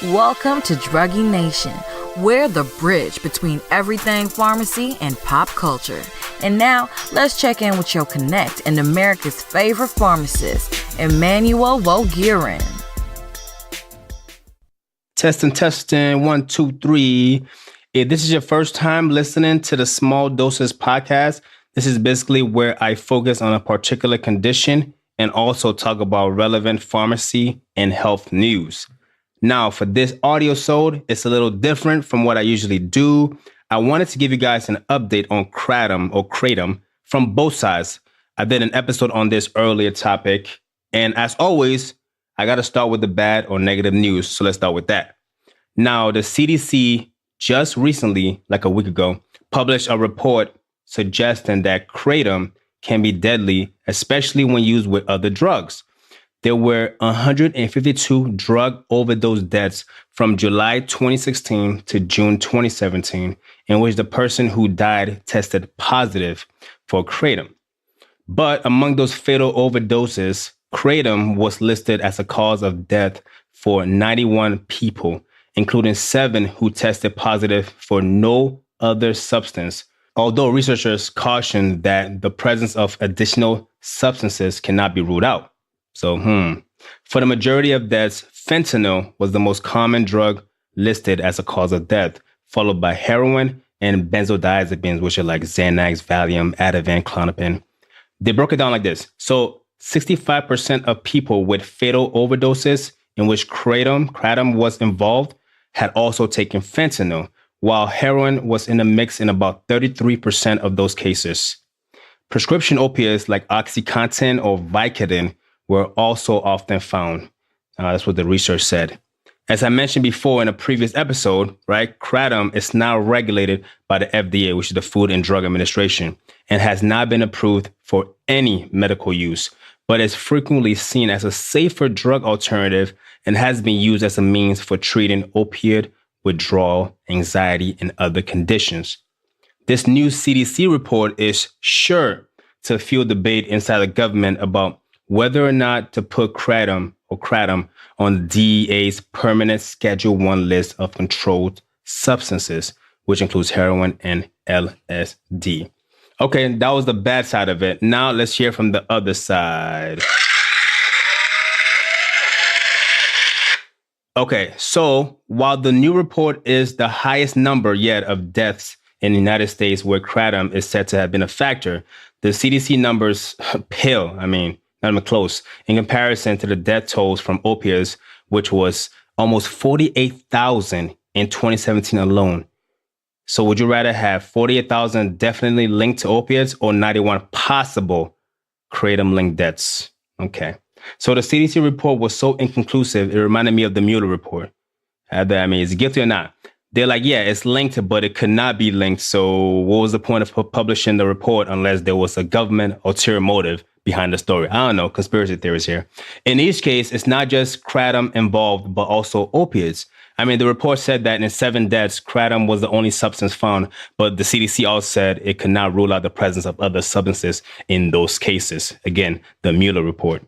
Welcome to Druggy Nation. We're the bridge between everything pharmacy and pop culture. And now, let's check in with your connect and America's favorite pharmacist, Emmanuel Wogirin. Testing. 1, 2, 3. If this is your first time listening to the Small Doses podcast, this is basically where I focus on a particular condition and also talk about relevant pharmacy and health news. Now, for this AudioSode, it's a little different from what I usually do. I wanted to give you guys an update on Kratom from both sides. I did an episode on this earlier topic. And as always, I got to start with the bad or negative news. So let's start with that. Now, the CDC just recently, like a week ago, published a report suggesting that Kratom can be deadly, especially when used with other drugs. There were 152 drug overdose deaths from July 2016 to June 2017, in which the person who died tested positive for Kratom. But among those fatal overdoses, Kratom was listed as a cause of death for 91 people, including 7 who tested positive for no other substance, although researchers cautioned that the presence of additional substances cannot be ruled out. So, for the majority of deaths, fentanyl was the most common drug listed as a cause of death, followed by heroin and benzodiazepines, which are like Xanax, Valium, Ativan, Klonopin. They broke it down like this. So 65% of people with fatal overdoses in which Kratom was involved had also taken fentanyl, while heroin was in the mix in about 33% of those cases. Prescription opiates like OxyContin or Vicodin were also often found. That's what the research said. As I mentioned before in a previous episode, right, Kratom is now regulated by the FDA, which is the Food and Drug Administration, and has not been approved for any medical use, but is frequently seen as a safer drug alternative and has been used as a means for treating opioid withdrawal, anxiety, and other conditions. This new CDC report is sure to fuel debate inside the government about whether or not to put Kratom on the DEA's permanent Schedule I list of controlled substances, which includes heroin and LSD. Okay, that was the bad side of it. Now let's hear from the other side. Okay, so while the new report is the highest number yet of deaths in the United States where Kratom is said to have been a factor, the CDC numbers pale. Not even close, in comparison to the death tolls from opiates, which was almost 48,000 in 2017 alone. So would you rather have 48,000 definitely linked to opiates or 91 possible Kratom-linked deaths? Okay. So the CDC report was so inconclusive, it reminded me of the Mueller report. Is it guilty or not? They're like, yeah, it's linked, but it could not be linked. So what was the point of publishing the report unless there was a government ulterior motive behind the story? I don't know, conspiracy theories here. In each case, it's not just Kratom involved, but also opiates. The report said that in 7 deaths, Kratom was the only substance found, but the CDC also said it could not rule out the presence of other substances in those cases. Again, the Mueller report.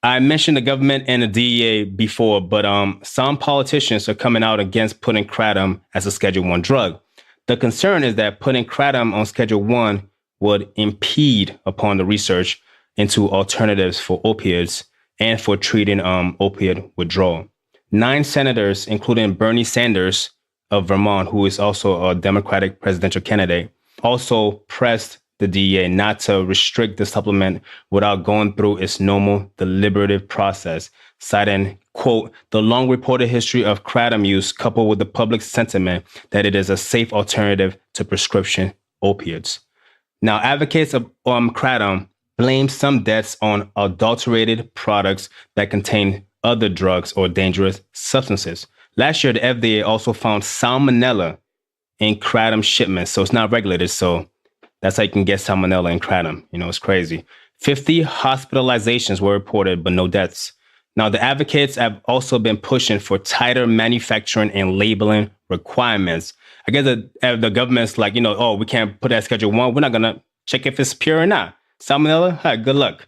I mentioned the government and the DEA before, but some politicians are coming out against putting Kratom as a Schedule I drug. The concern is that putting Kratom on Schedule I would impede upon the research into alternatives for opioids and for treating opioid withdrawal. 9 senators, including Bernie Sanders of Vermont, who is also a Democratic presidential candidate, also pressed the DEA not to restrict the supplement without going through its normal deliberative process, citing, quote, the long reported history of Kratom use coupled with the public sentiment that it is a safe alternative to prescription opiates. Now, advocates of Kratom blame some deaths on adulterated products that contain other drugs or dangerous substances. Last year, the FDA also found salmonella in Kratom shipments, so it's not regulated. So that's how you can get salmonella in Kratom. It's crazy. 50 hospitalizations were reported, but no deaths. Now, the advocates have also been pushing for tighter manufacturing and labeling requirements. I guess the government's like, we can't put that as Schedule I. We're not going to check if it's pure or not. Salmonella? Hi, good luck.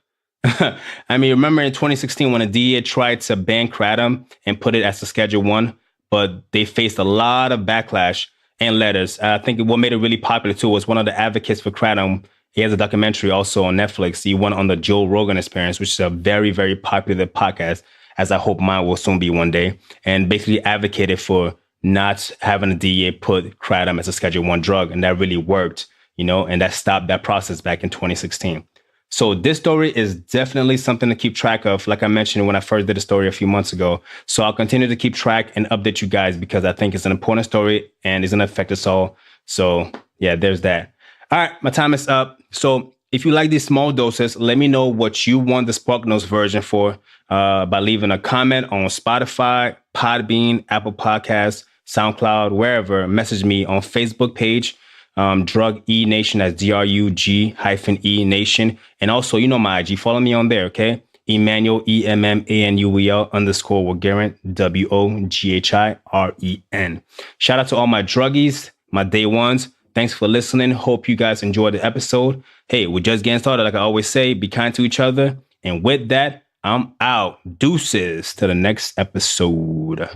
Remember in 2016 when the DEA tried to ban Kratom and put it as a Schedule I, but they faced a lot of backlash and letters. I think what made it really popular too was one of the advocates for Kratom. He has a documentary also on Netflix. He went on the Joe Rogan Experience, which is a very, very popular podcast, as I hope mine will soon be one day, and basically advocated for not having the DEA put Kratom as a Schedule I drug. And that really worked, and that stopped that process back in 2016. So this story is definitely something to keep track of. Like I mentioned when I first did the story a few months ago. So I'll continue to keep track and update you guys because I think it's an important story and it's going to affect us all. So yeah, there's that. All right, my time is up. So if you like these small doses, let me know what you want the Spark Notes version for by leaving a comment on Spotify, Podbean, Apple Podcasts, SoundCloud, wherever. Message me on Facebook page. Drug E Nation, that's DRUG-E Nation. And also, my IG, follow me on there, okay? Emmanuel, EMMANUEL _Woghiren, WOGHIREN. Shout out to all my druggies, my day ones. Thanks for listening. Hope you guys enjoyed the episode. Hey, we're just getting started. Like I always say, be kind to each other. And with that, I'm out. Deuces to the next episode.